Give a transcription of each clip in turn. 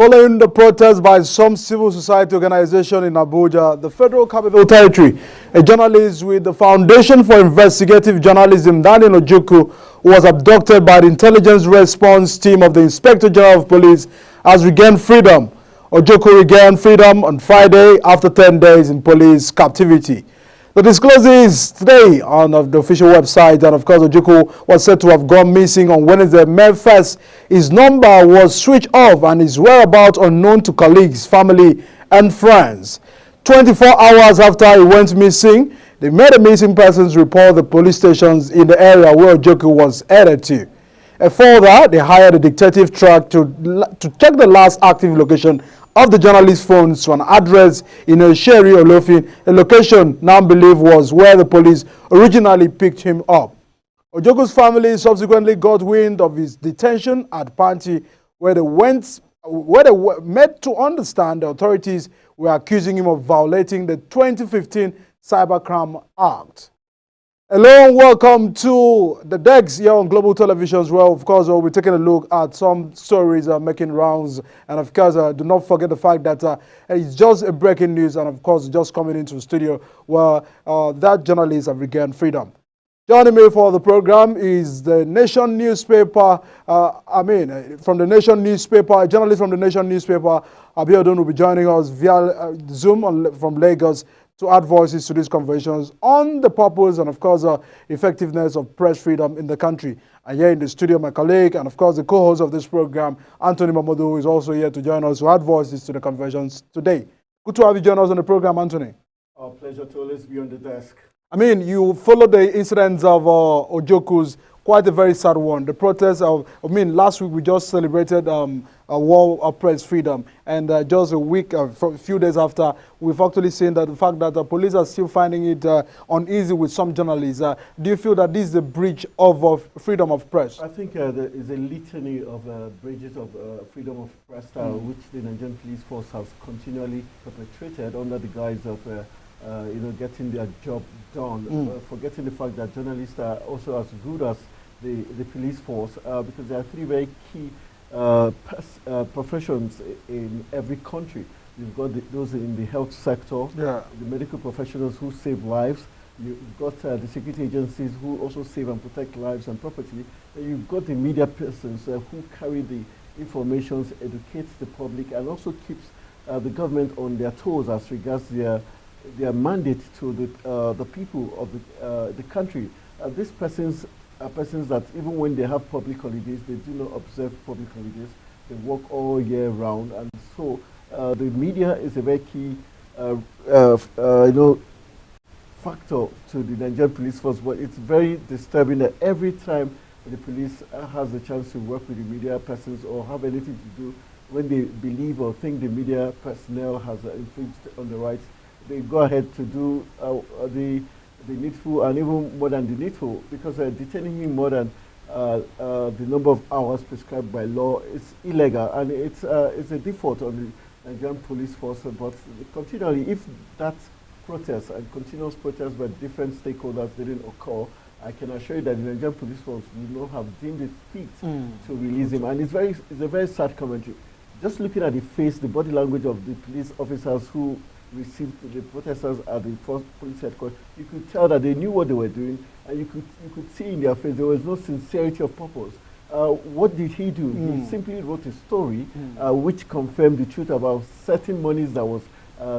Following the protest by some civil society organization in Abuja, the Federal Capital Territory, a journalist with the Foundation for Investigative Journalism, Daniel Ojukwu, who was abducted by the intelligence response team of the Inspector General of Police, has regained freedom. Ojukwu regained freedom on Friday after 10 days in police captivity. The disclosure is today on the official website, and of course Ojukwu was said to have gone missing on Wednesday, May 1st. His number was switched off and his whereabouts unknown to colleagues, family and friends. 24 hours after he went missing, they made a missing persons report at the police stations in the area where Ojukwu was headed to. Further, they hired a detective truck to check the last active location of the journalist's phones to an address in Osheri Olofin, a location now believed was where the police originally picked him up. Ojukwu's family subsequently got wind of his detention at Panti, where they made to understand the authorities were accusing him of violating the 2015 Cybercrime Act. Hello and welcome to the Dex here on Global Televisions. Well, of course, we'll be taking a look at some stories making rounds. And of course, do not forget the fact that it's just a breaking news. And of course, just coming into the studio where that journalist have regained freedom. Joining me for the program is the Nation newspaper. From the Nation newspaper, a journalist from the Nation newspaper, Abiodun, will be joining us via Zoom from Lagos to add voices to these conversations on the purpose and, of course, effectiveness of press freedom in the country. And here in the studio, my colleague and, of course, the co-host of this program, Anthony Mamodu, is also here to join us to add voices to the conversations today. Good to have you join us on the program, Anthony. Our pleasure to always be on the desk. You followed the incidents of Ojukwu's, quite a very sad one. The protests of, last week we just celebrated a war of press freedom, and just a few days after, we've actually seen that the fact that the police are still finding it uneasy with some journalists. Do you feel that this is a breach of freedom of press? I think there is a litany of breaches of freedom of press, which the Nigerian police force has continually perpetrated under the guise of getting their job done, forgetting the fact that journalists are also as good as the police force, because there are three very key professions in every country. You've got those in the health sector, the medical professionals who save lives. You've got the security agencies who also save and protect lives and property. And you've got the media persons who carry the information, educates the public, and also keeps the government on their toes as regards their mandate to the people of the country. These persons are persons that even when they have public holidays, they do not observe public holidays. They work all year round, and so the media is a very key factor to the Nigerian police force. But it's very disturbing that every time the police has the chance to work with the media persons or have anything to do, when they believe or think the media personnel has infringed on the rights, they go ahead to do the needful and even more than the needful, because detaining him more than the number of hours prescribed by law is illegal, and it's a default on the Nigerian police force. But continually, if that protest and continuous protest by different stakeholders didn't occur, I can assure you that the Nigerian police force would not have deemed it fit to release him. And it's a very sad commentary. Just looking at the face, the body language of the police officers who received the protesters at the first police headquarters, you could tell that they knew what they were doing, and you could see in their face there was no sincerity of purpose. What did he do? He simply wrote a story which confirmed the truth about certain monies that was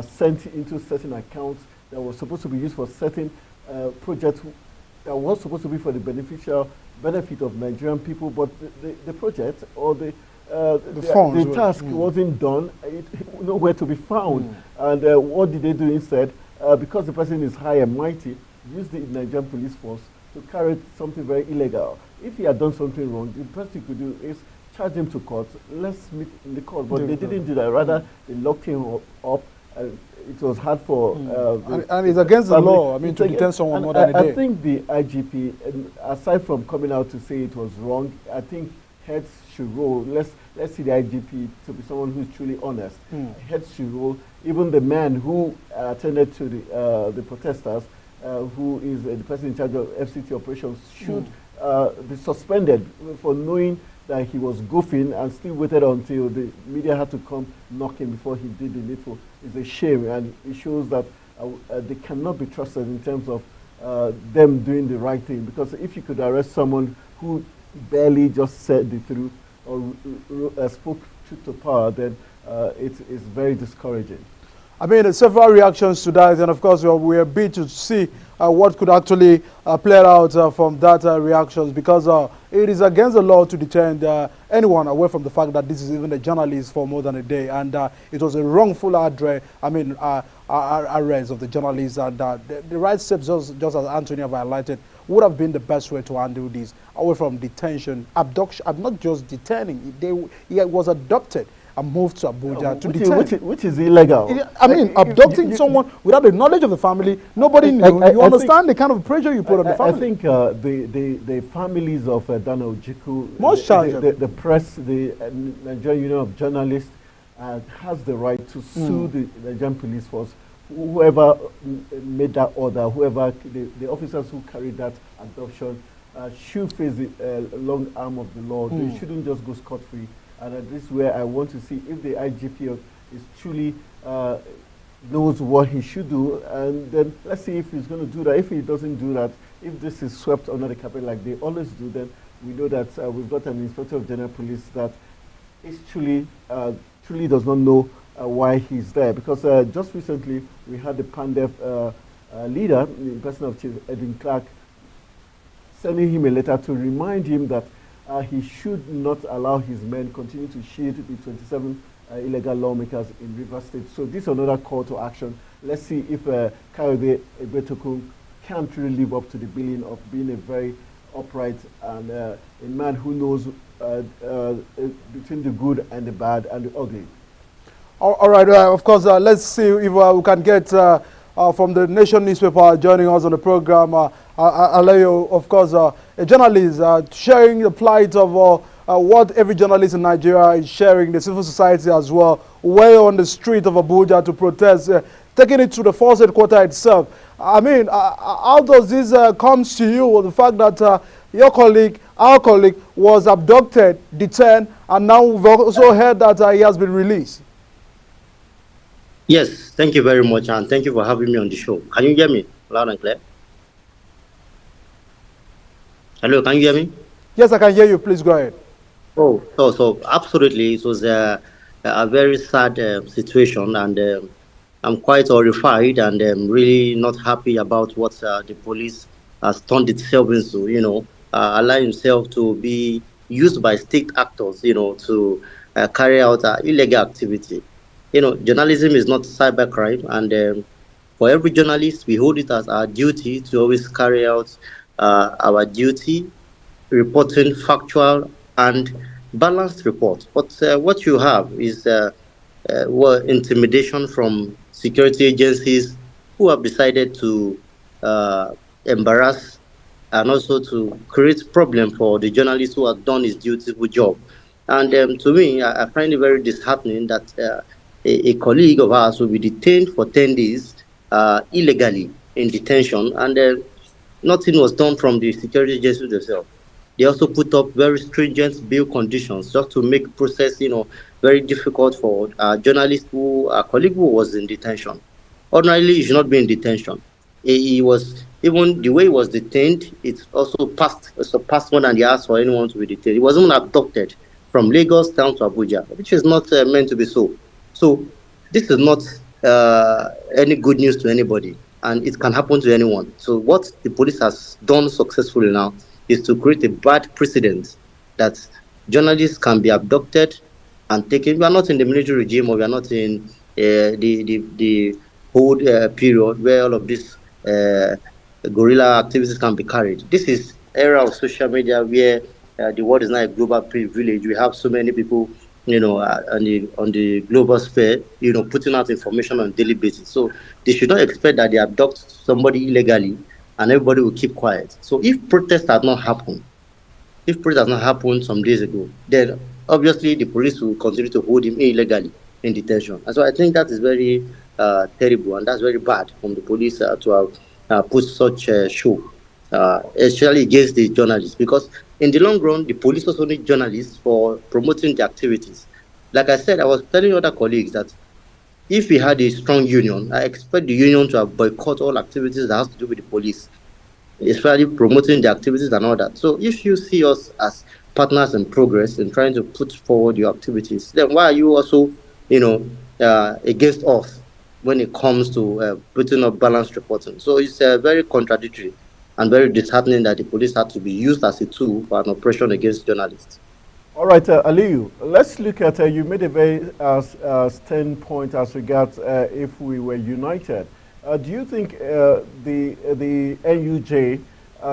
sent into certain accounts that was supposed to be used for certain projects that was supposed to be for the benefit of Nigerian people, but the project or the task wasn't done, nowhere to be found. And what did they do instead? Because the person is high and mighty, use the Nigerian police force to carry something very illegal. If he had done something wrong, the best he could do is charge him to court. Let's meet in the court. But they didn't do that. Rather, they locked him up. It was hard for... and it's against the law, to detain someone more than a day. I think the IGP, aside from coming out to say it was wrong, I think heads should roll. Let's see the IGP to be someone who's truly honest. Heads should roll. Even the man who attended to the protesters, who is the person in charge of FCT operations, should be suspended for knowing that he was goofing and still waited until the media had to come knocking before he did the needful. It's a shame, and it shows that they cannot be trusted in terms of them doing the right thing. Because if you could arrest someone who barely just said the truth or spoke truth to power, then it's very discouraging. I mean, several reactions to that, and of course, we're big to see what could actually play out from that reactions, because it is against the law to detain anyone away from the fact that this is even a journalist for more than a day, and it was a wrongful arrest of the journalist, and the right steps, just as Anthony have highlighted, would have been the best way to handle this, away from detention, abduction. I'm not just detaining; he was adopted and moved to Abuja to detain. Which is illegal. I mean, abducting someone without the knowledge of the family, nobody knew. You understand the kind of pressure you put on the family. I think the families of Dana Ojukwu, the press, the Nigerian Union of Journalists, has the right to sue the Nigerian police force. Whoever made that order, whoever the officers who carried that adoption should face the long arm of the law. They shouldn't just go scot-free. And this is where I want to see if the IGP is truly knows what he should do, and then let's see if he's going to do that. If he doesn't do that, if this is swept under the carpet like they always do, then we know that we've got an Inspector of General Police that is truly does not know why he's there. Because just recently we had the PANDEF leader, in person of Chief Edwin Clark, sending him a letter to remind him that he should not allow his men continue to shield the 27 illegal lawmakers in Rivers State. So this is another call to action. Let's see if Kayode Egbetokun can't really live up to the billing of being a very upright and a man who knows between the good and the bad and the ugly. All right, of course, let's see if we can get from the Nation newspaper joining us on the program. Alayo, of course, a journalist sharing the plight of what every journalist in Nigeria is sharing, the civil society as well, way on the street of Abuja to protest, taking it to the force headquarters itself. I mean, how does this come to you, the fact that your colleague, our colleague, was abducted, detained, and now we've also heard that he has been released? Yes, thank you very much, and thank you for having me on the show. Can you hear me loud and clear? Hello, can you hear me? Yes, I can hear you. Please go ahead. So absolutely, it was a very sad situation, and I'm quite horrified, and really not happy about what the police has turned itself into. Allowing himself to be used by state actors, to carry out illegal activity. Journalism is not cybercrime, and for every journalist, we hold it as our duty to always carry out our duty, reporting factual and balanced reports. But what you have is intimidation from security agencies who have decided to embarrass and also to create problem for the journalist who has done his dutiful job. And to me, I find it very disheartening that a colleague of ours will be detained for 10 days illegally in detention, and nothing was done from the security agencies themselves. They also put up very stringent bail conditions just to make process, very difficult for a journalist a colleague who was in detention. Ordinarily, he should not be in detention. He was, even the way he was detained, it also surpassed more than they asked for anyone to be detained. He was even abducted from Lagos down to Abuja, which is not meant to be so. So this is not any good news to anybody, and it can happen to anyone. So what the police has done successfully now is to create a bad precedent that journalists can be abducted and taken. We are not in the military regime, or we are not in the whole period where all of these guerrilla activities can be carried. This is era of social media where the world is now a global village. We have so many people, on the global sphere, putting out information on a daily basis. So they should not expect that they abduct somebody illegally and everybody will keep quiet. So if protests had not happened, some days ago, then obviously the police will continue to hold him illegally in detention. And so I think that is very terrible, and that's very bad from the police to have put such a show, especially against the journalists, because in the long run, the police also need journalists for promoting the activities. Like I said, I was telling other colleagues that if we had a strong union, I expect the union to have boycott all activities that has to do with the police, especially promoting the activities and all that. So if you see us as partners in progress in trying to put forward your activities, then why are you also, against us when it comes to putting up balanced reporting? So it's very contradictory and very disheartening that the police had to be used as a tool for an operation against journalists. All right, Aliyu, let's look at, you made a very stern point as regards if we were united. Do you think the NUJ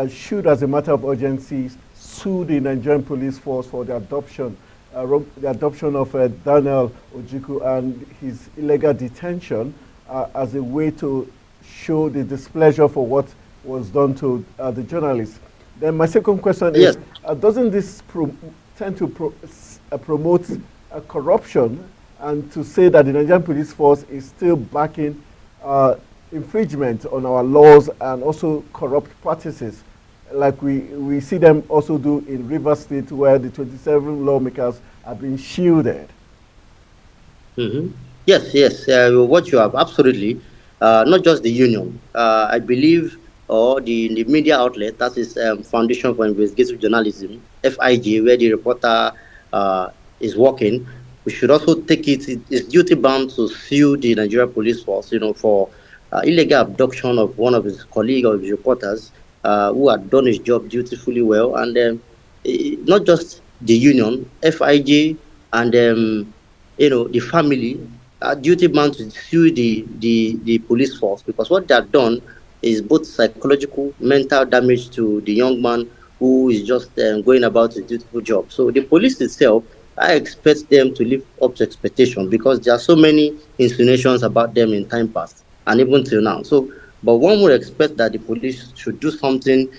should, as a matter of urgency, sue the Nigerian police force for the adoption of Daniel Ojukwu and his illegal detention as a way to show the displeasure for what was done to the journalists? Then my second question is, doesn't this tend to promote corruption, and to say that the Nigerian police force is still backing infringement on our laws and also corrupt practices, like we see them also do in Rivers State, where the 27 lawmakers have been shielded? Yes, what you have, absolutely. Not just the union. I believe, or the media outlet, that is Foundation for Investigative Journalism, FIJ, where the reporter is working, we should also take it's duty bound to sue the Nigerian police force, for illegal abduction of one of his colleagues or his reporters who had done his job dutifully well. And not just the union, FIJ and the family are duty bound to sue the police force, because what they have done is both psychological, mental damage to the young man who is just going about his dutiful job. So the police itself, I expect them to live up to expectation, because there are so many insinuations about them in time past and even till now. So, but one would expect that the police should do something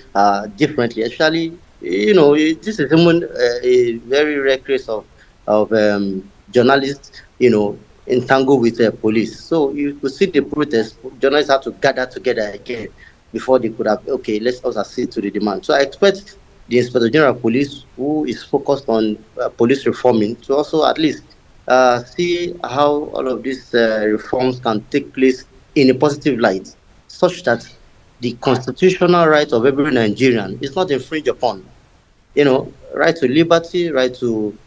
differently. Actually, this is even a very rare case of journalists, entangled with police. So you could see the protest. Journalists have to gather together again before they could have, okay, let's us accede to the demand. So I expect the Inspector General of Police, who is focused on police reforming, to also at least see how all of these reforms can take place in a positive light, such that the constitutional right of every Nigerian is not infringed upon. Right to liberty, right to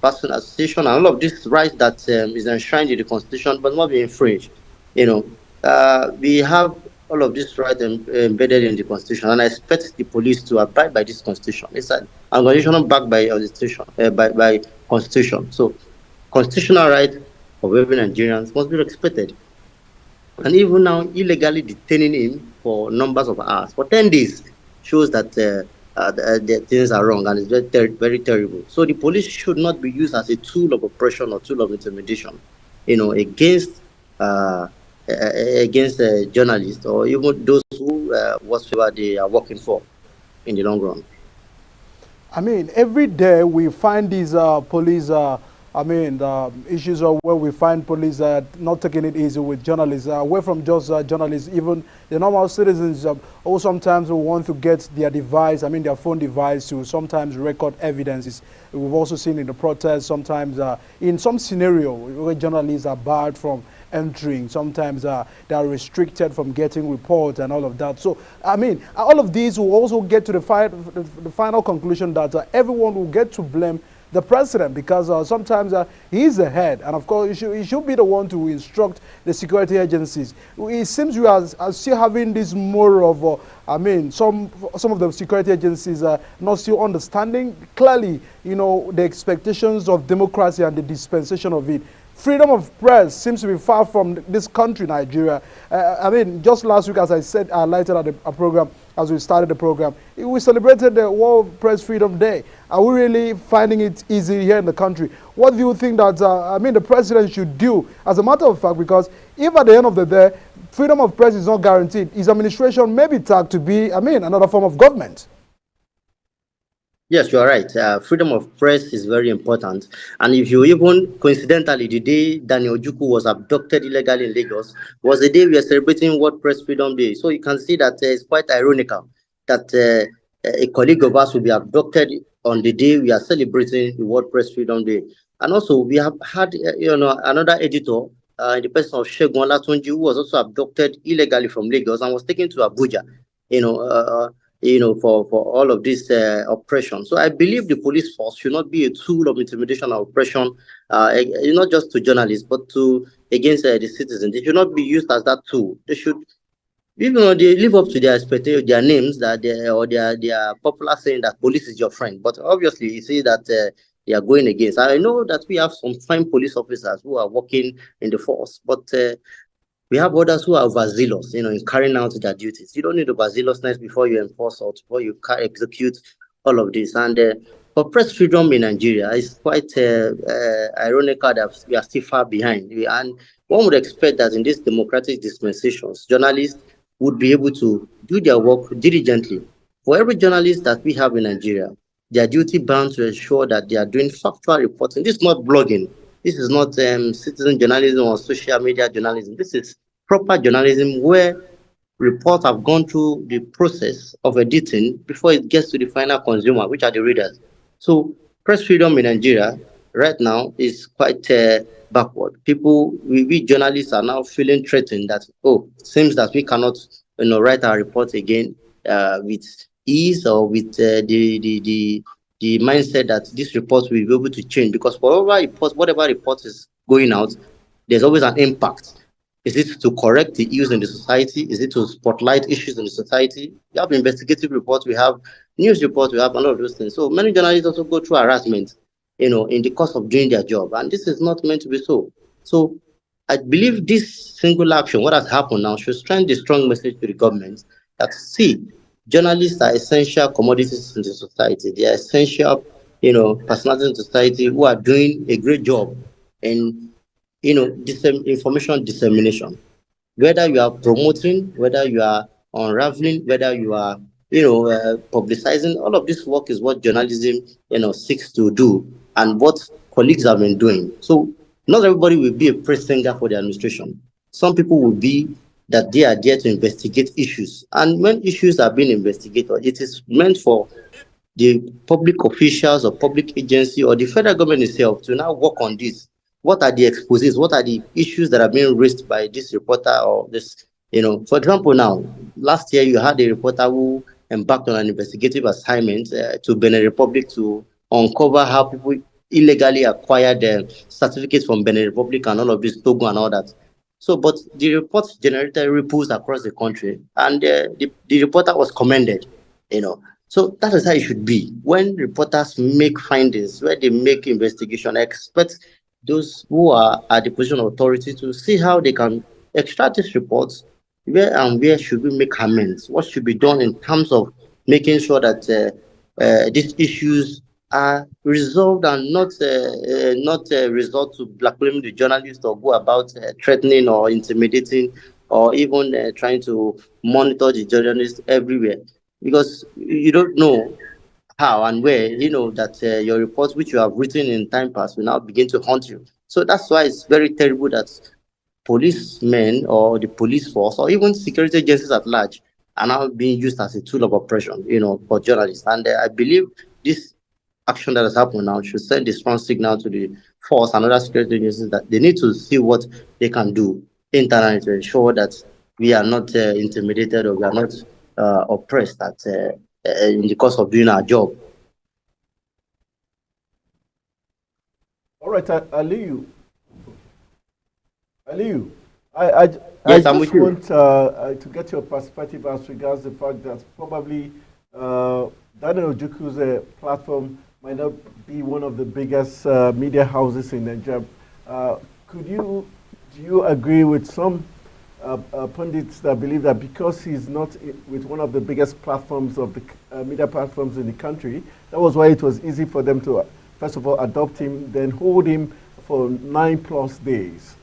personal association, and all of these rights that is enshrined in the Constitution but not be infringed. We have all of these rights embedded in the Constitution, and I expect the police to abide by this Constitution. It's an constitution backed by Constitution, by Constitution. So, constitutional right of every Nigerian must be respected. And even now, illegally detaining him for numbers of hours for 10 days shows that the things are wrong, and it's very, very terrible. So the police should not be used as a tool of oppression or tool of intimidation, against journalists or even those who whatsoever they are working for in the long run. I mean, every day we find these police issues are where we find police not taking it easy with journalists, away from just journalists, even the normal citizens who sometimes will want to get their device, their phone device, to sometimes record evidences. We've also seen in the protests, sometimes in some scenario where journalists are barred from entering, sometimes they are restricted from getting reports and all of that. So, all of these will also get to the final conclusion that everyone will get to blame the president, because sometimes he's the head, and of course he should be the one to instruct the security agencies. It seems we are still having this more of, some of the security agencies are not still understanding clearly, the expectations of democracy and the dispensation of it. Freedom of press seems to be far from this country, Nigeria. Just last week, as I said, I highlighted at a program, as we started the program, we celebrated the World Press Freedom Day. Are we really finding it easy here in the country? What do you think that, the president should do, as a matter of fact, because if at the end of the day, freedom of press is not guaranteed, his administration may be tagged to be, another form of government? Yes, you are right. Freedom of press is very important. And if you even, coincidentally, the day Daniel Ojukwu was abducted illegally in Lagos was the day we are celebrating World Press Freedom Day. So you can see that it's quite ironical that a colleague of ours will be abducted on the day we are celebrating the World Press Freedom Day. And also, we have had, another editor, in the person of Segun Olatunji, who was also abducted illegally from Lagos and was taken to Abuja, you know, for all of this oppression. So I believe the police force should not be a tool of intimidation or oppression, not just to journalists, but to against the citizens. They should not be used as that tool. They should, they live up to their expectations, their names, that their popular saying that police is your friend. But obviously, you see that they are going against. I know that we have some fine police officers who are working in the force, but we have others who are overzealous, in carrying out their duties. You don't need overzealousness before you enforce or before you execute all of this. And for press freedom in Nigeria, it's quite ironical that we are still far behind. And one would expect that in these democratic dispensations, journalists would be able to do their work diligently. For every journalist that we have in Nigeria, they are duty bound to ensure that they are doing factual reporting. This is not blogging. This is not citizen journalism or social media journalism. This is proper journalism where reports have gone through the process of editing before it gets to the final consumer, which are the readers. So press freedom in Nigeria right now is quite backward. We journalists are now feeling threatened that, seems that we cannot write our report again with ease or with the mindset that this report will be able to change, because whatever report is going out, there's always an impact. Is it to correct the issues in the society? Is it to spotlight issues in the society? We have investigative reports, we have news reports, we have a lot of those things. So many journalists also go through harassment, in the course of doing their job, and this is not meant to be so. So I believe this single action, what has happened now, should send a strong message to the government that, see, journalists are essential commodities in the society. They are essential, personalities in society who are doing a great job in, information dissemination. Whether you are promoting, whether you are unraveling, whether you are, publicizing, all of this work is what journalism, seeks to do and what colleagues have been doing. So not everybody will be a press singer for the administration. Some people will be that they are there to investigate issues. And when issues are being investigated, it is meant for the public officials or public agency or the federal government itself to now work on this. What are the exposes? What are the issues that are being raised by this reporter or this, for example, now, last year you had a reporter who embarked on an investigative assignment to Benin Republic to uncover how people illegally acquired certificates from Benin Republic and all of this, Togo and all that. So, but the report generated ripples across the country, and the reporter was commended, So that is how it should be. When reporters make findings, where they make investigation, expect those who are at the position of authority to see how they can extract these reports, where should we make amends, what should be done in terms of making sure that these issues are resolved and not resort to blackmailing the journalist or go about threatening or intimidating or even trying to monitor the journalists everywhere, because you don't know how and where that your reports which you have written in time past will now begin to haunt you. So that's why it's very terrible that policemen or the police force or even security agencies at large are now being used as a tool of oppression, for journalists. And I believe this action that has happened now should send a strong signal to the force and other security agencies that they need to see what they can do internally to ensure that we are not intimidated or we are not oppressed in the course of doing our job. All right, Aliyu, I just want to get your perspective as regards the fact that probably Daniel Ojukwu's platform might not be one of the biggest media houses in Nigeria. Do you agree with some pundits that believe that because he's not with one of the biggest platforms of the media platforms in the country, that was why it was easy for them to, first of all, adopt him, then hold him for 9+ days?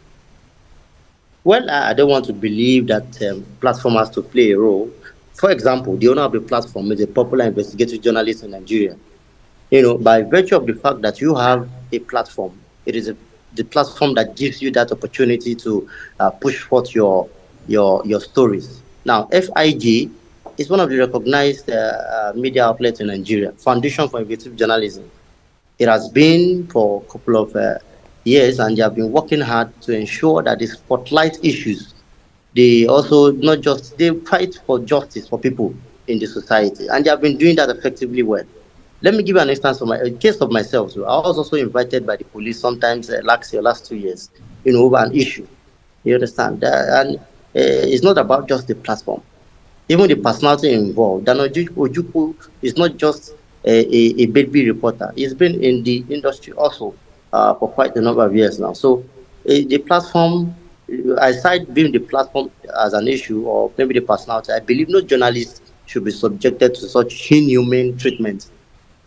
Well, I don't want to believe that platform has to play a role. For example, the owner of the platform is a popular investigative journalist in Nigeria. By virtue of the fact that you have a platform, it is the platform that gives you that opportunity to push forth your stories. Now, FIG It's one of the recognized media outlets in Nigeria, Foundation for Investigative Journalism. It has been for a couple of years, and they have been working hard to ensure that the spotlight issues, they also not just, they fight for justice for people in the society, and they have been doing that effectively well. Let me give you an instance of a case of myself. So I was also invited by the police sometimes last 2 years, over an issue. You understand? And it's not about just the platform. Even the personality involved. Dan Ojukwu is not just a baby reporter. He's been in the industry also for quite a number of years now. So the platform, aside being the platform as an issue or maybe the personality, I believe no journalist should be subjected to such inhumane treatment.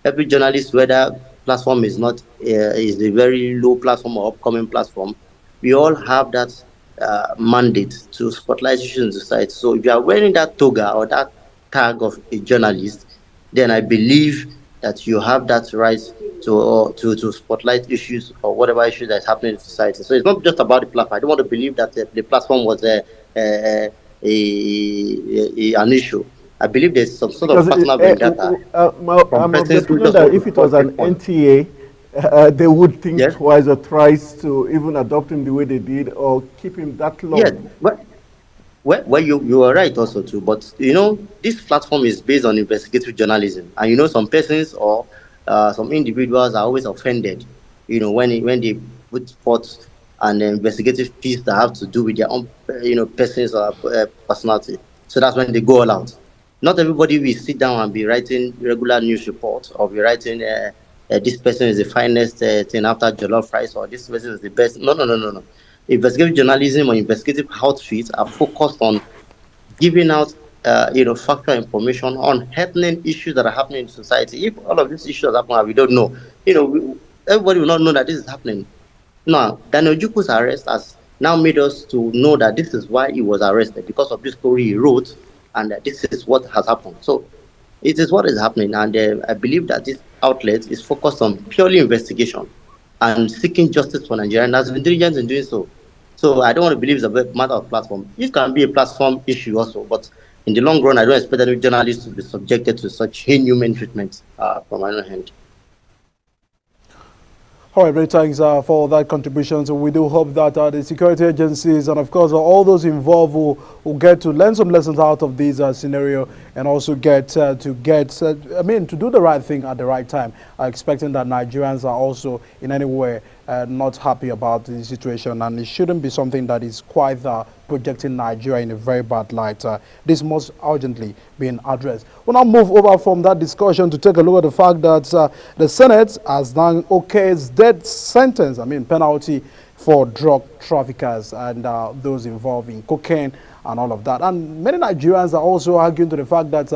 Every journalist, whether platform is not is a very low platform or upcoming platform, we all have that mandate to spotlight issues in society. So if you are wearing that toga or that tag of a journalist, then I believe that you have that right to spotlight issues or whatever issue that's happening in society. So it's not just about the platform. I don't want to believe that the platform was an issue. I believe there's some sort of personal vendetta. I'm of the opinion that if it was an NTA, they would think twice or thrice to even adopt him the way they did or keep him that long. Yeah, well, you are right also too. But this platform is based on investigative journalism, and some persons or some individuals are always offended, when they put forth an investigative piece that have to do with their own, persons or personality. So that's when they go all out. Not everybody will sit down and be writing regular news reports or be writing this person is the finest thing after jollof rice, or this person is the best. No. Investigative journalism or investigative outfits are focused on giving out factual information on happening issues that are happening in society. If all of these issues happen and we don't know, everybody will not know that this is happening. Now, Daniel Ojukwu's arrest has now made us to know that this is why he was arrested, because of this story he wrote, and this is what has happened. So it is what is happening, and I believe that this outlet is focused on purely investigation and seeking justice for Nigeria, and has been diligent in doing so. So I don't want to believe it's a matter of platform. It can be a platform issue also, but in the long run, I don't expect any journalists to be subjected to such inhuman treatment from my own hand. All right, many thanks for that contribution. So we do hope that the security agencies and, of course, all those involved will get to learn some lessons out of this scenario, and also to do the right thing at the right time, expecting that Nigerians are also in any way not happy about the situation, and it shouldn't be something that is quite projecting Nigeria in a very bad light. This must urgently be addressed. We'll now move over from that discussion to take a look at the fact that the Senate has now okayed death sentence, penalty for drug traffickers and those involved in cocaine and all of that. And many Nigerians are also arguing to the fact that,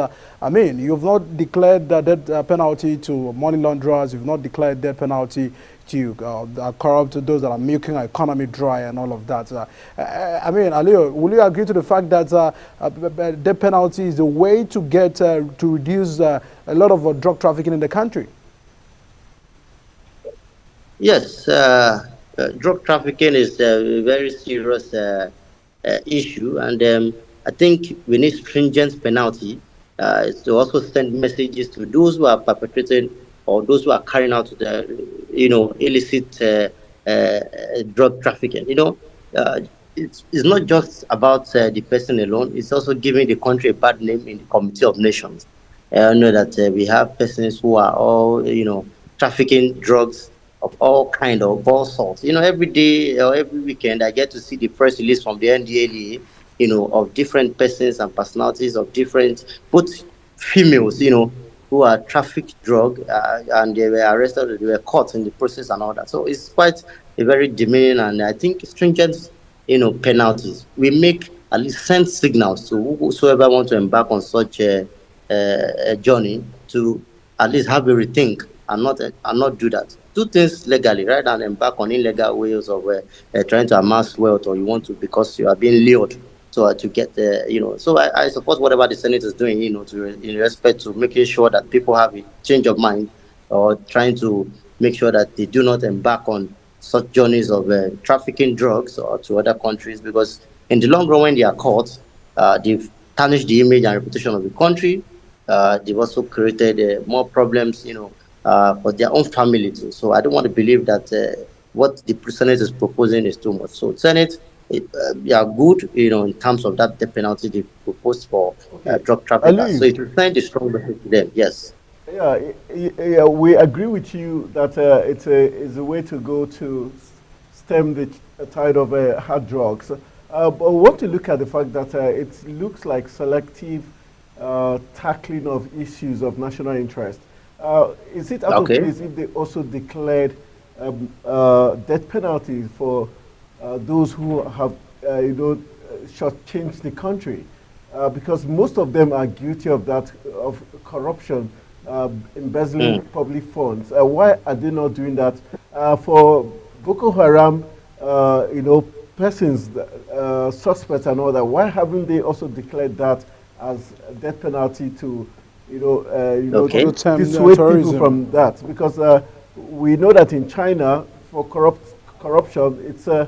you've not declared the death penalty to money launderers, you've not declared death penalty to corrupt, those that are milking our economy dry and all of that. Aliyu, will you agree to the fact that death penalty is the way to get to reduce a lot of drug trafficking in the country? Yes, drug trafficking is a very serious issue, and I think we need stringent penalty to also send messages to those who are perpetrating or those who are carrying out the illicit drug trafficking. It's not just about the person alone. It's also giving the country a bad name in the Committee of Nations. I know that we have persons who are all trafficking drugs of all kind of all sorts. Every day or every weekend I get to see the press release from the NDLEA, of different persons and personalities of different, both females, who are trafficked drug and they were arrested, they were caught in the process and all that. So it's quite a very demeaning, and I think stringent, penalties. We make at least send signals to whosoever want to embark on such a journey to at least have a rethink and not do that. Do things legally rather than embark on illegal ways of trying to amass wealth, or you want to because you are being lured to get the, So I support whatever the Senate is doing, in respect to making sure that people have a change of mind, or trying to make sure that they do not embark on such journeys of trafficking drugs or to other countries, because in the long run, when they are caught, the tarnished the image and reputation of the country. They've also created more problems, for their own family too. So I don't want to believe that what the Senate is proposing is too much. So Senate, they are good, in terms of that death penalty they proposed for Okay. drug traffickers. So Ali, it will send a strong message to them. Yes. yeah, yeah, we agree with you that it's a way to go to stem the tide of hard drugs. But we want to look at the fact that it looks like selective tackling of issues of national interest. Is it out of Okay. place if they also declared death penalties for those who have, shortchanged the country? Because most of them are guilty of that, of corruption, embezzling public funds. Why are they not doing that? For Boko Haram, persons, suspects and all that, why haven't they also declared that as a death penalty to, Okay. dissuade people Terrorism. from that? Because we know that in China, for corruption, it's a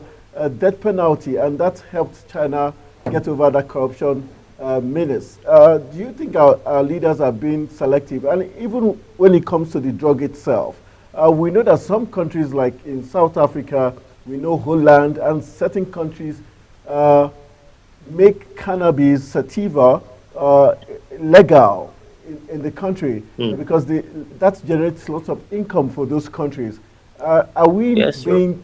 death penalty, and that helped China get over that corruption menace. Do you think our leaders are being selective? And even when it comes to the drug itself, we know that some countries, like in South Africa, we know Holland, and certain countries make cannabis sativa legal in the country because that generates lots of income for those countries. Are we Yes, sure. being?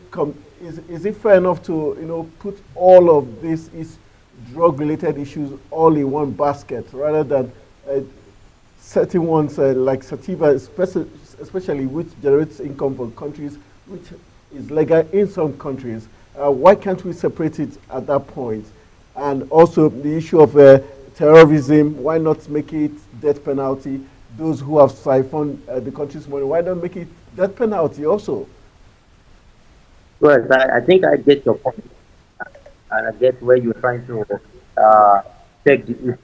Is it fair enough to put all of these drug-related issues all in one basket rather than certain ones like sativa, especially which generates income for countries, which is legal in some countries? Why can't we separate it at that point? And also the issue of terrorism, why not make it death penalty? Those who have siphoned the country's money, why not make it death penalty also? Well, I think I get your point, and I get where you're trying to take the issue.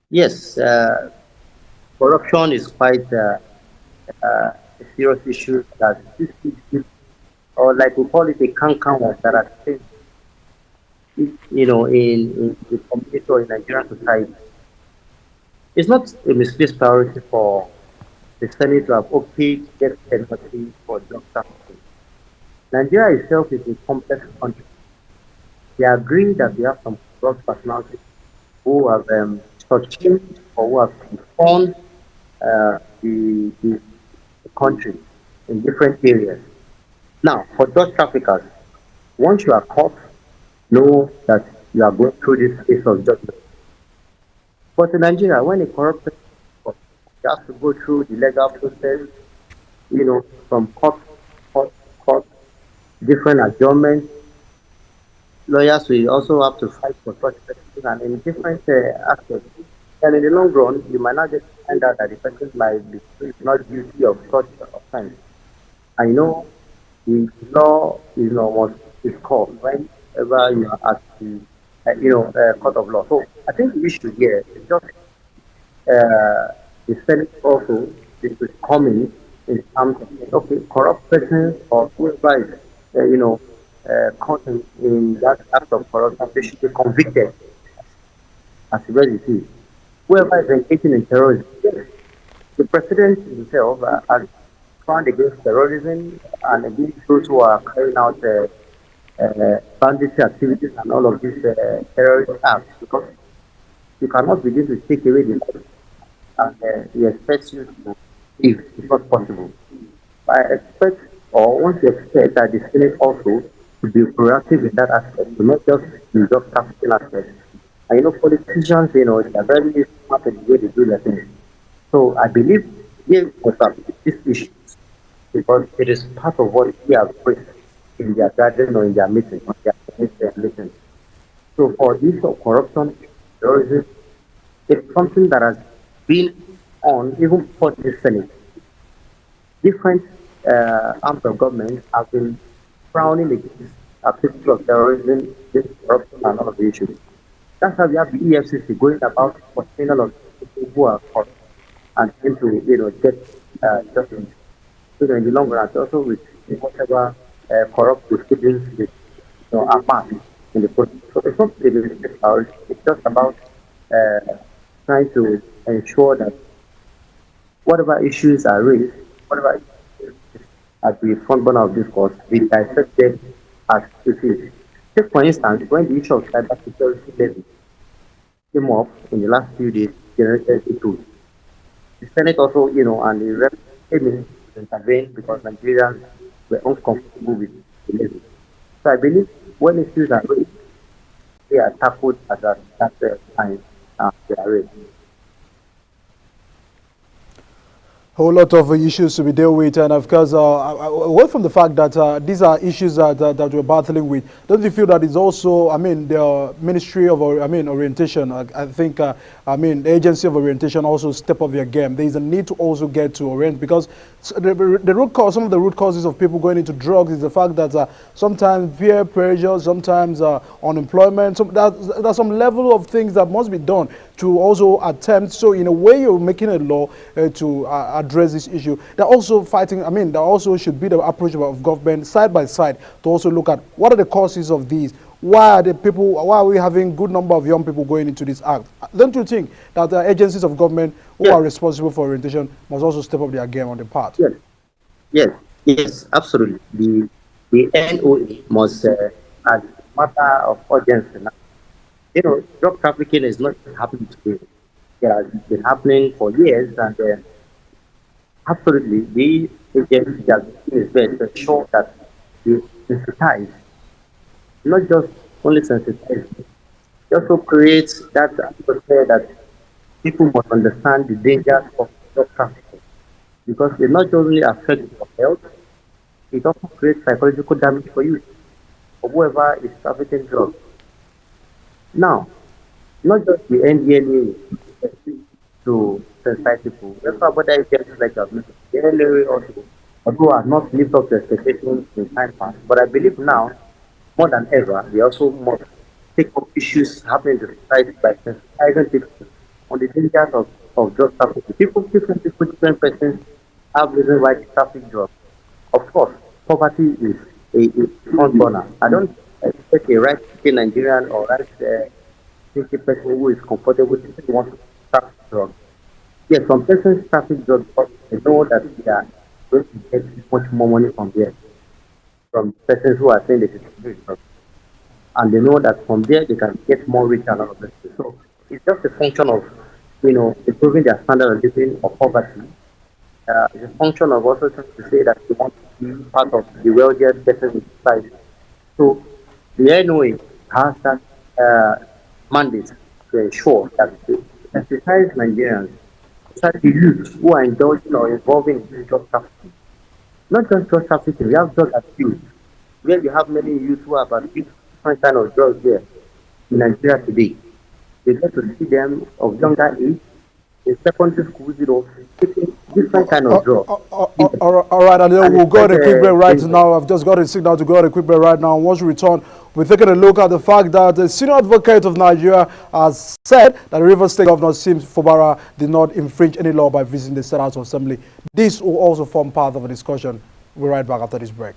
Yes, corruption is quite a serious issue that this issue, or like we call it a cancer that has changed, in the community or in Nigerian society. It's not a misplaced priority for the Senate to have okayed death penalty for drug trafficking. Nigeria itself is a complex country. We agree that we have some corrupt personalities who have shortchanged or who have informed the country in different areas. Now, for drug traffickers, once you are caught, know that you are going through this case of judgment. But in Nigeria, when a corrupt person is caught, he has to go through the legal process, from court, different adjournments. Lawyers will also have to fight for such persons and in different aspects. And in the long run, you might not just find out that the person might be not guilty of such offense. I know the law is called whenever you are at the court of law. So I think the issue here is just the Senate also is coming in terms of okay, corrupt persons or whoever is caught in that act of corruption, they should be convicted as well as it is. Whoever is engaging in terrorism, yes, the president himself has found against terrorism and against those who are carrying out banditry activities and all of these terrorist acts because you cannot begin to take away the life and he expects you to leave. It's not possible. I expect or want to expect that the Senate also to be proactive in that aspect, to not just in just trafficking aspect. And politicians, they are very smart in the way they do their things. So I believe they must have these issues because it is part of what we have faced in their gathering or in their meeting, or their meetings. So for this of corruption, terrorism, it's something that has been on even before this Senate. Different arms of government have been frowning against activities of terrorism, this corruption, and all of the issues. That's how we have the EFCC going about pursuing all of the people who are caught and trying to, get justice. So in the long run, also with whatever corrupt proceedings are passed in the process. So it's not really about it's just about trying to ensure that whatever issues are raised, whatever issues at the front burner of discourse, we dissect them as it is. Take for instance, when the issue of cybersecurity levy came up in the last few days, generated into the Senate also, and the rep came in to intervene because Nigerians were uncomfortable with the levy. So I believe when issues are raised, they are tackled at that time they are raised. Whole lot of issues to be dealt with, and of course, away from the fact that these are issues that we're battling with, don't you feel that it's also, I mean, the Ministry of, Orientation, I think, the Agency of Orientation also step up their game. There is a need to also get to orient, because the root cause, some of the root causes of people going into drugs is the fact that sometimes peer pressure, sometimes unemployment, there's some level of things that must be done to also attempt. So in a way, you're making a law to address this issue. They're also fighting, there also should be the approach of government side by side to also look at what are the causes of these. Why are we having good number of young people going into this act? Don't you think that the agencies of government who are responsible for orientation must also step up their game on the part? Yes, absolutely. The NOA must, as a matter of urgency now, drug trafficking is not happening today. It has been happening for years, and absolutely, the agency that is there to ensure that we sensitize, not just only sensitize, it also creates that atmosphere that people must understand the dangers of drug trafficking, because it not only affects your health, it also creates psychological damage for you, for whoever is trafficking drugs. Now, not just the NDLA to sensitize people, we also have other agencies like the NDLA also, although have not lived up to expectations in time past. But I believe now, more than ever, we also must take up issues happening in the society by sensitizing people on the dangers of drug trafficking. Different persons have reasons why they traffic drugs. Of course, poverty is a front burner. I don't expect a right-thinking Nigerian or right-thinking person who is comfortable with it wants to traffic drugs. Yes, some persons traffic drugs because they know that they are going to get much more money from there, from persons who are saying they should do drugs. And they know that from there they can get more rich and all of that. So it's just a function of, improving their standard of living or poverty. It's a function of also trying to say that we want to be part of the wealthiest persons in society. So the NOA has that mandate to ensure that the sensitized Nigerians, especially the youth who are indulging or involving in drug trafficking, not just drug trafficking, we have drug abuse, where you have many youth who have abused different kind of drugs there in Nigeria today. You get to see them of younger age in secondary schools, taking different kind of drugs. All right, and then we'll go on a quick break right now. I've just got a signal to go on a quick break right now. Once we return, we're taking a look at the fact that the senior advocate of Nigeria has said that the Rivers State Governor Sims Fubara did not infringe any law by visiting the State House of Assembly. This will also form part of a discussion. We'll be right back after this break.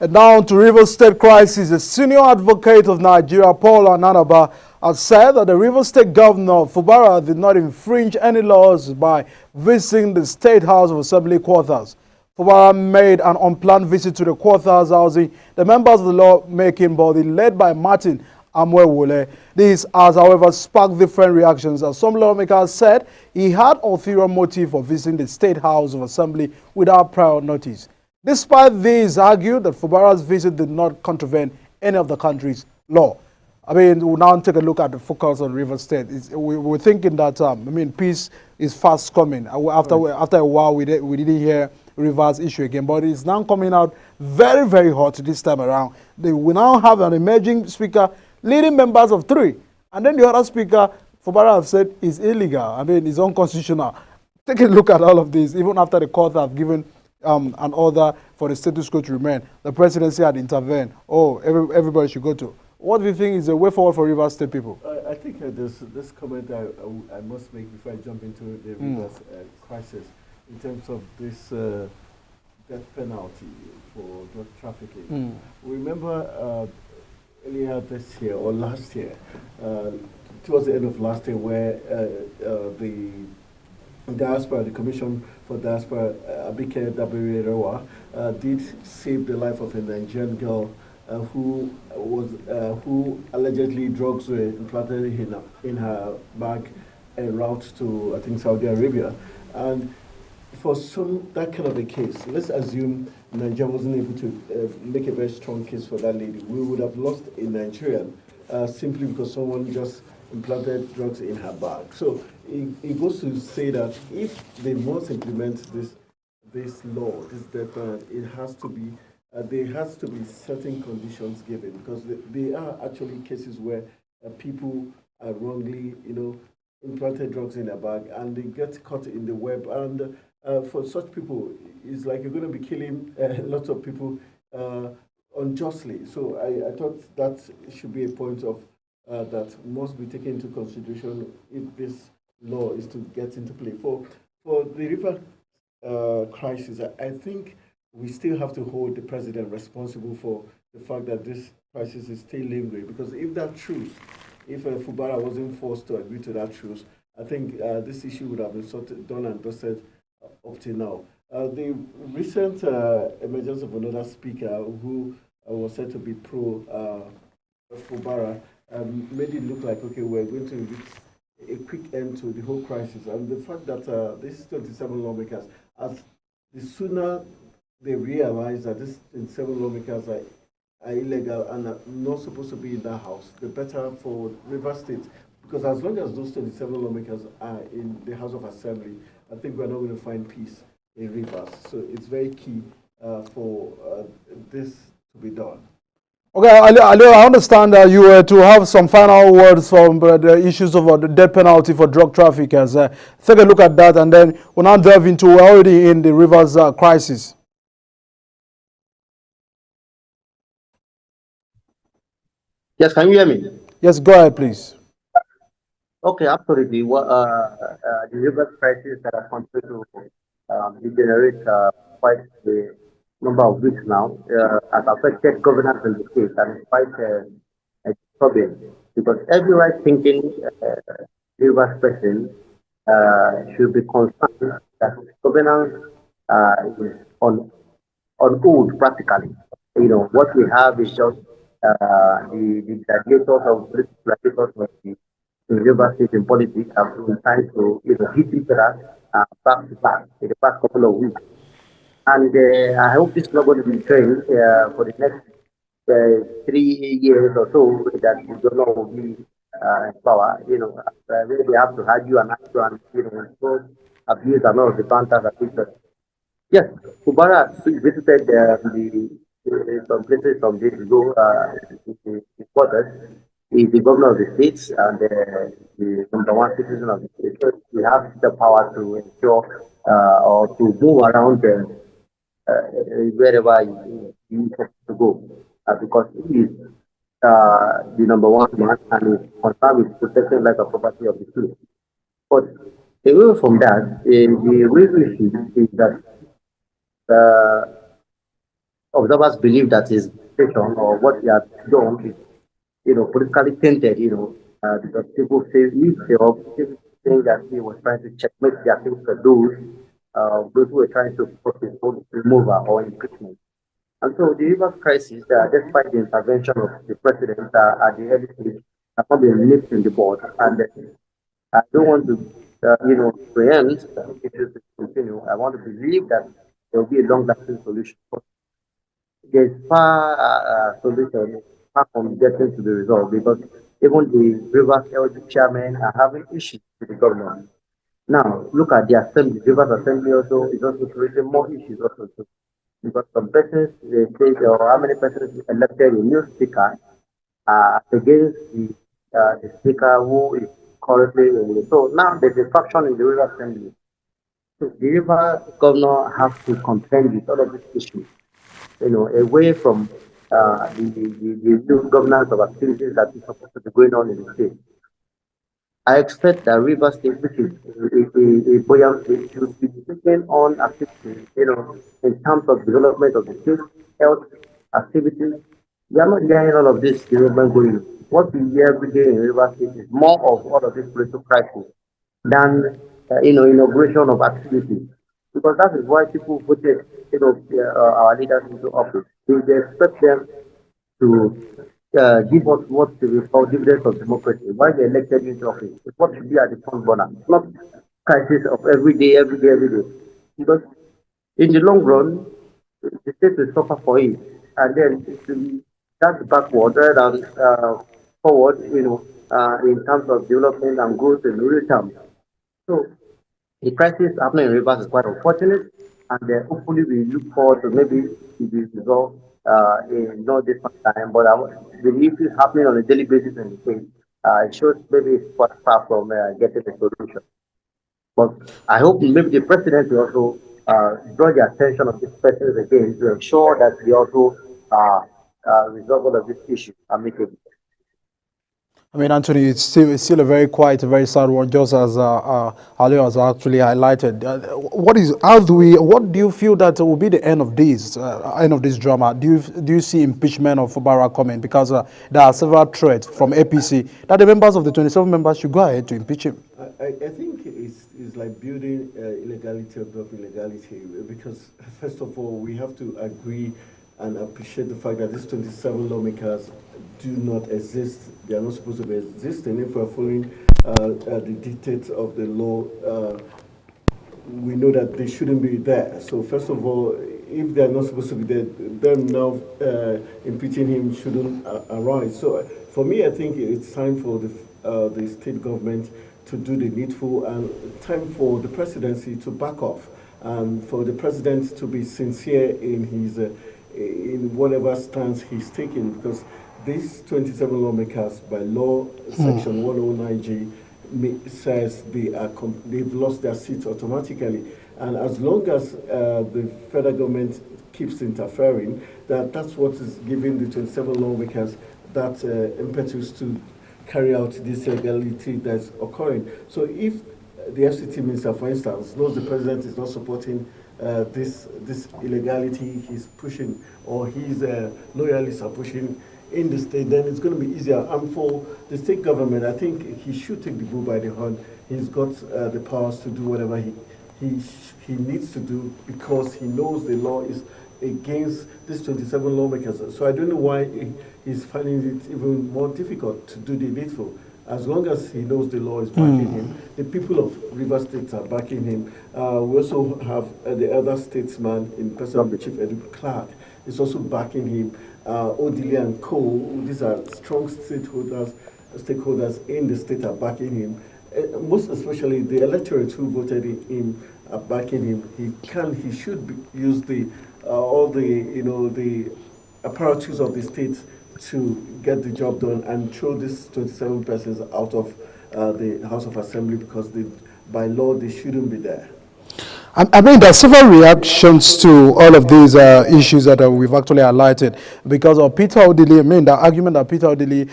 And now to Rivers State crisis. A senior advocate of Nigeria, Paul Ananaba, has said that the Rivers State Governor, Fubara, did not infringe any laws by visiting the State House of Assembly quarters. Fubara made an unplanned visit to the quarters housing the members of the lawmaking body led by Martin Amwewule. This has, however, sparked different reactions, as some lawmakers said he had ulterior motive for visiting the State House of Assembly without prior notice. Despite this, argued that Fubara's visit did not contravene any of the country's law. I mean, we'll now take a look at the focus on Rivers State. We're thinking that, peace is fast coming. After a while, we didn't hear Rivers issue again, but it's now coming out very, very hot this time around. We now have an emerging speaker leading members of three. And then the other speaker, Fubara, have said is illegal. I mean, it's unconstitutional. Take a look at all of this, even after the court have given an order for the status quo to remain. The presidency had intervened. Oh, everybody should go to. What do you think is the way forward for Rivers State people? I think this comment I must make before I jump into the Rivers crisis in terms of this death penalty for drug trafficking. Remember earlier this year or last year, towards the end of last year, where the diaspora, the Commission for Diaspora, Abike Dabirewa, did save the life of a Nigerian girl who allegedly drugs were implanted in her bag en route to, I think, Saudi Arabia. And for that kind of a case, let's assume Nigeria wasn't able to make a very strong case for that lady. We would have lost a Nigerian simply because someone just implanted drugs in her bag. So it goes to say that if they must implement this law, this death penalty, it has to be there has to be certain conditions given, because there are actually cases where people are wrongly, implanted drugs in their bag and they get caught in the web. And for such people, it's like you're going to be killing lots of people unjustly. So I thought that should be a point of that must be taken into consideration if this law is to get into play. For the river crisis, I think we still have to hold the president responsible for the fact that this crisis is still lingering. Because if that truth, if Fubara wasn't forced to agree to that truth, I think this issue would have been done and dusted up to now. The recent emergence of another speaker who was said to be pro Fubara made it look like, okay, we're going to reach a quick end to the whole crisis. And the fact that these 27 lawmakers, as the sooner they realize that these 27 lawmakers are illegal and are not supposed to be in that house, the better for Rivers State. Because as long as those 27 lawmakers are in the House of Assembly, I think we're not going to find peace in Rivers. So it's very key for this to be done. Okay, Ali, I understand that you were to have some final words from the issues of the death penalty for drug traffickers. Take a look at that, and then we'll now delve into, we're already in the Rivers crisis. Yes, can you hear me? Yes, go ahead, please. Okay, absolutely. The river crisis that has continued to degenerate quite a number of weeks now has affected governance in the state, and it's quite a problem, because every right-thinking Rivers person should be concerned that governance is on hold practically. What we have is just the gladiators of the Rivers State in politics have been trying to hit each other back to back in the past couple of weeks. And I hope this is not going to be trained for the next 3 years or so that we don't know will be in power. They have to argue and argue and so abuse and all of the banters that people. Yes, Fubara visited some places some days ago, the quarters. He's the governor of the state and the #1 citizen of the state. So we have the power to ensure or to move around wherever he needs to go, because he is the #1 man and is concerned with protecting life and property of the state. But away from that, the real issue is that observers believe that his decision or what he has done is, politically tainted, because people say he failed, people saying that he was trying to checkmate the activities of those who were trying to put his own removal or impeachment. And so the Rivers crisis, despite the intervention of the president at the early stage, has not been nipped in the bud. And I don't want to, preempt issues to continue. I want to believe that there will be a long-lasting solution. But there's far solution far from getting to the result because even the Rivers LG chairman are having issues with the government. Now, look at the assembly. Rivers Assembly also is also creating more issues also. So, because some persons they say or how many persons elected a new speaker against the speaker who is currently in the, so now there's a faction in the River Assembly. So the River governor has to contend with all of these issues, away from the new governance of activities that is supposed to be going on in the state. I expect that River State, which is a buoyant state, should be taking on activities, in terms of development of the state, health activities. We are not hearing all of this development going. What we hear every day in River State is more of all of this political crisis than, inauguration of activities. Because that is why people voted, our leaders into office. They expect them to give us what we call dividends of democracy. Why they elected you into office? It's what should be at the front burner. It's not crisis of every day, every day, every day. Because in the long run, the state will suffer for it. And then it will be that backward rather than forward, in terms of development and growth in real terms. So the crisis happening in Rivers is quite unfortunate, and hopefully we look forward to maybe it will resolve in not this much time. But believe it's happening on a daily basis in the state. It shows maybe it's quite far from getting a solution. But I hope maybe the president will also draw the attention of this persons again to ensure that we also resolve all of this issue amicably. I mean, Anthony, it's still a very quiet, a very sad one, just as Ali has actually highlighted. What do you feel that will be the end of this drama? Do you see impeachment of Fubara coming? Because there are several threats from APC that the members of the 27 members should go ahead to impeach him. I think it's like building illegality above illegality because, first of all, we have to agree and appreciate the fact that these 27 lawmakers do not exist. They are not supposed to be existing. If we're following the dictates of the law, we know that they shouldn't be there. So first of all, if they are not supposed to be there, then now impeaching him shouldn't arise. So for me, I think it's time for the state government to do the needful and time for the presidency to back off and for the president to be sincere in his in whatever stance he's taking, because these 27 lawmakers, by law, section 109G, says they've lost their seats automatically. And as long as the federal government keeps interfering, that's what is giving the 27 lawmakers that impetus to carry out this illegality that's occurring. So if the FCT minister, for instance, knows the president is not supporting this illegality he's pushing, or his loyalists are pushing in the state, then it's going to be easier. And for the state government, I think he should take the bull by the horn. He's got the powers to do whatever he needs to do because he knows the law is against these 27 lawmakers. So I don't know why he's finding it even more difficult to do the needful. As long as he knows the law is backing him, the people of River State are backing him. We also have the other statesman in person of the Chief Edward Clark is also backing him. Odile and Co. These are strong stakeholders in the state are backing him. Most especially the electorate who voted him are backing him. He should use all the apparatus of the state to get the job done and throw these 27 persons out of the House of Assembly because by law they shouldn't be there. I mean, there's several reactions to all of these issues that we've actually highlighted because of Peter Odili. I mean, the argument that Peter Odili,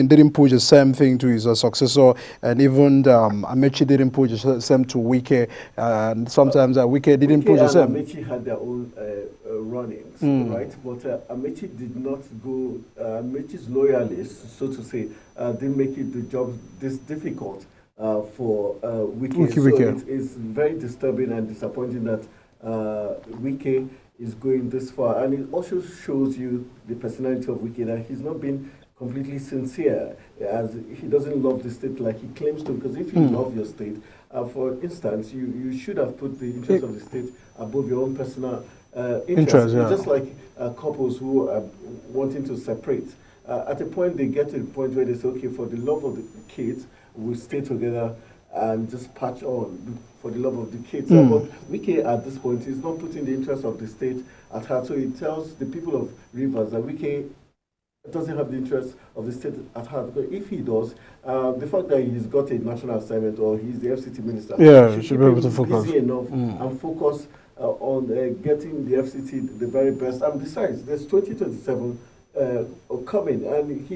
didn't push the same thing to his successor, and even Amechi didn't push the same to Wike, and sometimes Wike didn't push the same. Amechi had their own runnings, right? But Amechi did not go. Amechi's loyalists, so to say, didn't make it the job this difficult for Wike. So it is very disturbing and disappointing that Wike is going this far. And it also shows you the personality of Wike, that he's not been completely sincere, as he doesn't love the state like he claims to. Because if you love your state, for instance, you should have put the interest of the state above your own personal interest. Yeah. Just like couples who are wanting to separate. At a point, they get to the point where they say, okay, for the love of the kids, we'll stay together and just patch on for the love of the kids. But Wike at this point is not putting the interest of the state at heart. So it tells the people of Rivers that Wike doesn't have the interest of the state at heart. Because if he does, the fact that he's got a national assignment or he's the FCT minister, should be able to focus busy enough and focus on getting the FCT the very best. And besides, there's 2027 coming, and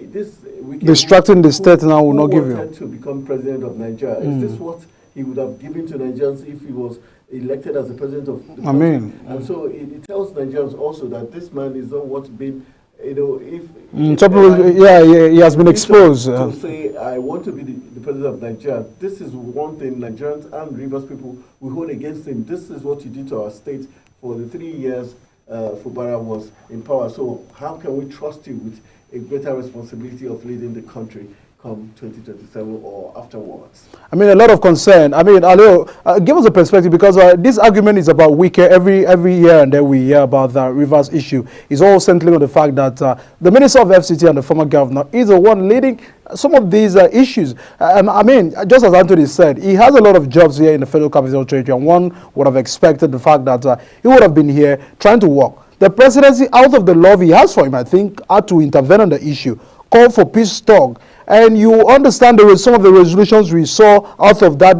distracting the state now will not give you to become president of Nigeria. Is this what he would have given to Nigerians if he was elected as the president of the country? And so it tells Nigerians also that this man is not what's been, if he has been exposed to say I want to be the president of Nigeria. This is one thing Nigerians and Rivers people will hold against him. This is what you did to our state for the 3 years Fubara was in power. So how can we trust you with a greater responsibility of leading the country come 2027 or afterwards? I mean, a lot of concern. I mean, Aleo, give us a perspective, because this argument is about Wike every year, and then we hear about the Rivers issue. It's all centering on the fact that the Minister of FCT and the former governor is the one leading some of these issues. I mean, just as Anthony said, he has a lot of jobs here in the Federal Capital Territory, and one would have expected the fact that he would have been here trying to work. The presidency, out of the love he has for him, I think, had to intervene on the issue, call for peace talk. And you understand there were some of the resolutions we saw out of that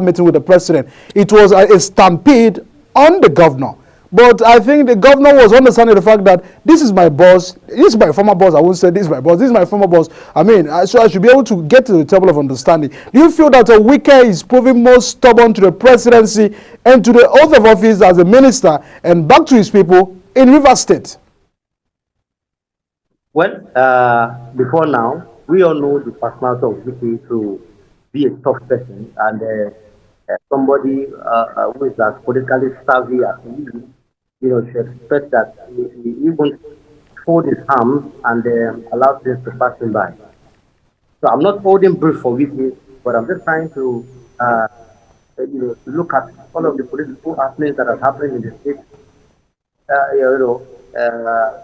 meeting with the president. It was a stampede on the governor. But I think the governor was understanding the fact that this is my boss, this is my former boss. I won't say this is my boss, this is my former boss. I mean, so I should be able to get to the table of understanding. Do you feel that Wike is proving more stubborn to the presidency and to the oath of office as a minister and back to his people in Rivers State? Well, before now, we all know the personality of Wike to be a tough person and somebody who is as politically savvy as he is. Should expect that he won't fold his arms and allow things to pass him by. So I'm not holding brief for Wike, but I'm just trying to, look at all of the political happenings that are happening in the state.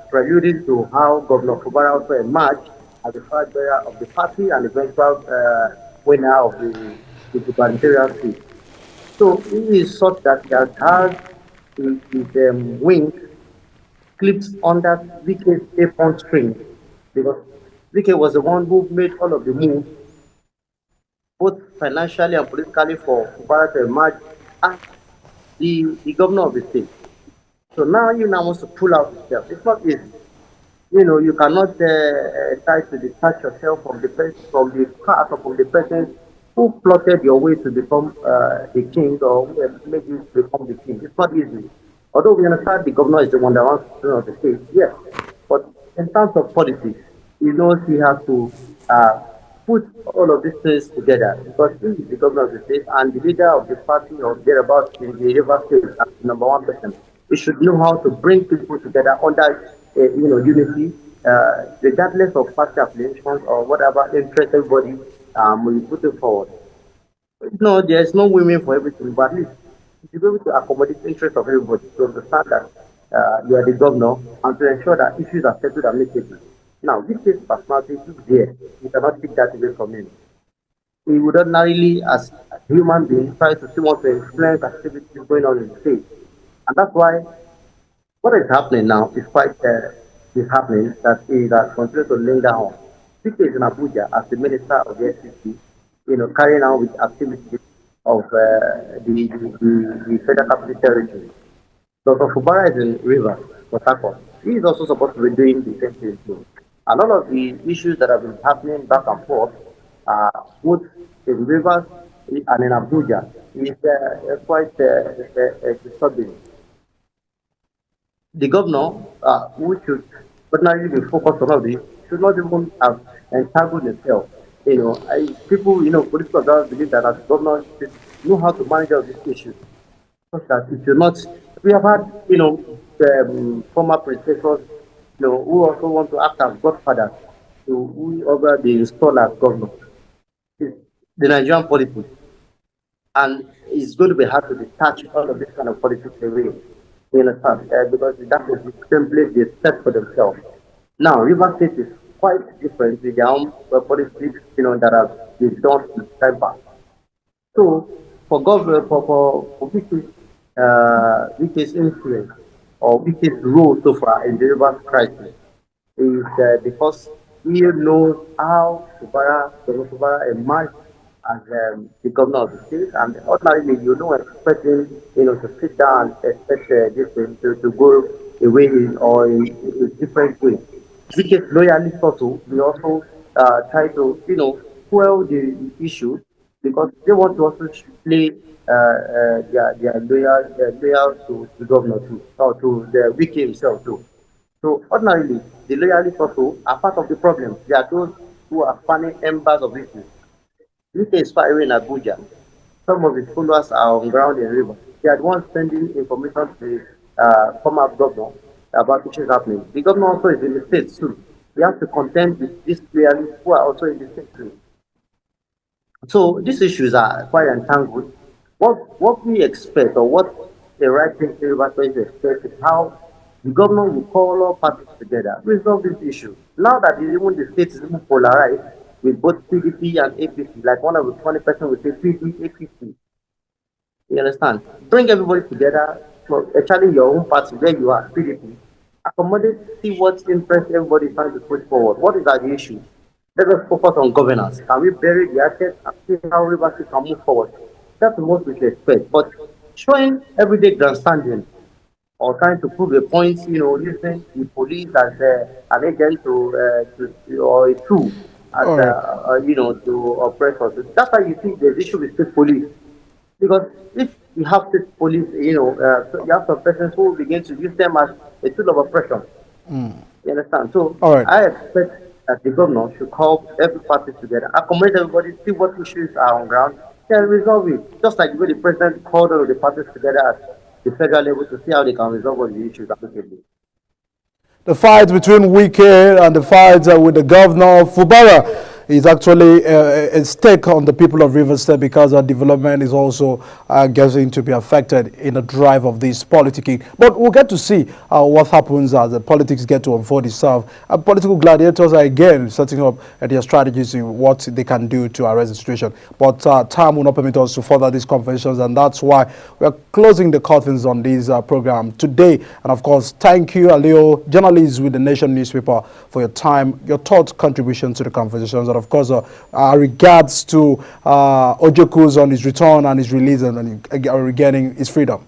Preluding to how Governor Fubara also emerged as the flag bearer of the party and eventual winner of the gubernatorial seat. So he is such that he has had his wing clipped under Wike's A-front string, because Wike was the one who made all of the moves, both financially and politically, for Fubara to emerge as the governor of the state. So now you want to pull out yourself. It's not easy. You cannot try to detach yourself from the part of the person who plotted your way to become the king, or who made you become the king. It's not easy. Although we understand the governor is the one that wants to run the state, yes. But in terms of politics, he knows he has to put all of these things together, because he is the governor of the state and the leader of the party or thereabouts in the Rivers State as the number one person. We should know how to bring people together under unity, regardless of party affiliations or whatever interest everybody will be putting forward. No, there's no women for everything, but at least you should be able to accommodate the interest of everybody, to understand that you are the governor, and to ensure that issues are settled amicably. Now, this is personality is there. You cannot take that away from him. He would ordinarily, as a human being, try to see what to influence activities going on in the state. And that's why what is happening now is quite happening, that is continues to linger on. Wike is in Abuja as the minister of the FCT, carrying on with activities of the Federal Capital Territory. Dr. Fubara is in Rivers, Port Harcourt. He is also supposed to be doing the same thing too. A lot of the issues that have been happening back and forth, both in Rivers and in Abuja, is quite disturbing. The governor, who should ordinarily be focused on all this, should not even have entangled himself. People, political observers believe that as governor should know how to manage all these issues, such that it should not. We have had, former predecessors, who also want to act as godfathers to whoever they install as governor. It's the Nigerian politics, and it's going to be hard to detach all of this kind of politics away. You understand? Because that is the template they set for themselves. Now, River State is quite different with their own politics, that have been done in time past. So, for government, for Wike's influence or Wike's role so far in the Rivers crisis is because he knows how Subara emerged as the governor of the state, and ordinarily expecting to sit down and expect this thing to go away in a different way. Because loyalists also we also try to quell the issue because they want to also play their loyal to the governor too, or to the Wike himself too. So ordinarily the loyalists also are part of the problem. They are those who are fanning embers of issues. Wike is far away in Abuja. Some of his followers are on ground in River. They are the ones sending information to the former governor about issues happening. The governor also is in the state too. We have to contend with these players who are also in the state too. So these issues are quite entangled. What we expect, or what the right thing to expect, is how the government will call all parties together, resolve this issue. Now that even the state is even polarized with both PDP and APC, like one of the funny person would say PDP, APC. You understand? Bring everybody together, challenge your own party where you are, PDP. Accommodate, see what interest everybody is trying to push forward. What is the issue? Let us focus on governance. Can we bury the assets and see how Rivers can move forward? That's the most we should expect. But showing everyday grandstanding or trying to prove a point, using the police as an agent or a tool as to oppress us. That's why you see the issue with state police. Because if you have state police, so you have some persons who begin to use them as a tool of oppression. You understand? So I expect that the governor should call every party together, accommodate everybody, see what issues are on ground, and resolve it. Just like the way the president called all of the parties together at the federal level to see how they can resolve all the issues appropriately. The fight between Wike and the fight with the governor, Fubara, is actually a stake on the people of Rivers State because our development is also getting to be affected in the drive of this politicking. But we'll get to see what happens as the politics get to unfold itself. Political gladiators are again setting up their strategies in what they can do to arrest the situation. But time will not permit us to further these conversations, and that's why we're closing the curtains on this program today. And of course, thank you, Alio, journalist with the Nation newspaper, for your time, your thought contribution to the conversations. And of course, regards to Ojeku's on his return and his release and regaining his freedom.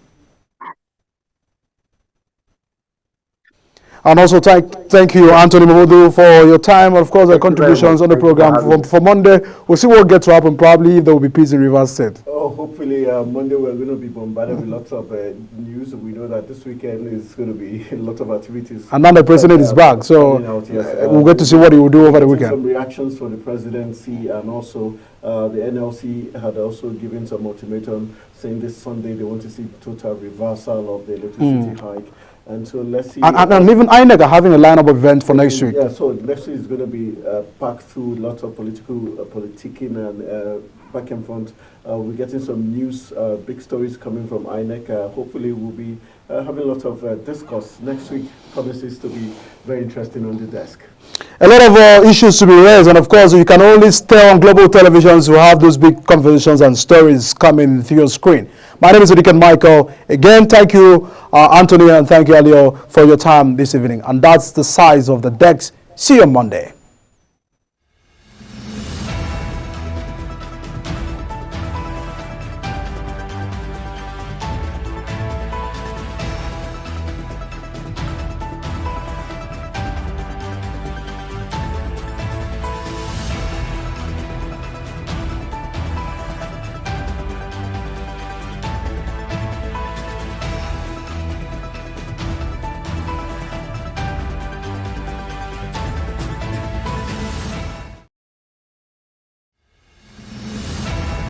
And also thank you, Anthony Mamudu, for your time and of course, your contributions on the program. For Monday, we'll see what gets to happen. Probably if there will be peace in Rivers State. Oh, hopefully Monday we're going to be bombarded with lots of news. We know that this weekend is going to be a lot of activities. And now the president is back, so we'll get to see what he will do over the weekend. Some reactions for the presidency, and also the NLC had also given some ultimatum saying this Sunday they want to see total reversal of the electricity hike. And so let's see. And even INEC are having a lineup of events for next week. Yeah, so next week is going to be packed through lots of politicking and back and front. We're getting some news, big stories coming from INEC. Hopefully we'll be having a lot of discourse. Next week promises to be very interesting on the desk. A lot of issues to be raised, and of course you can only stay on global televisions to have those big conversations and stories coming through your screen. My name is Odiken Michael. Again, thank you, Anthony, and thank you, Alio, for your time this evening. And that's the size of the decks. See you on Monday.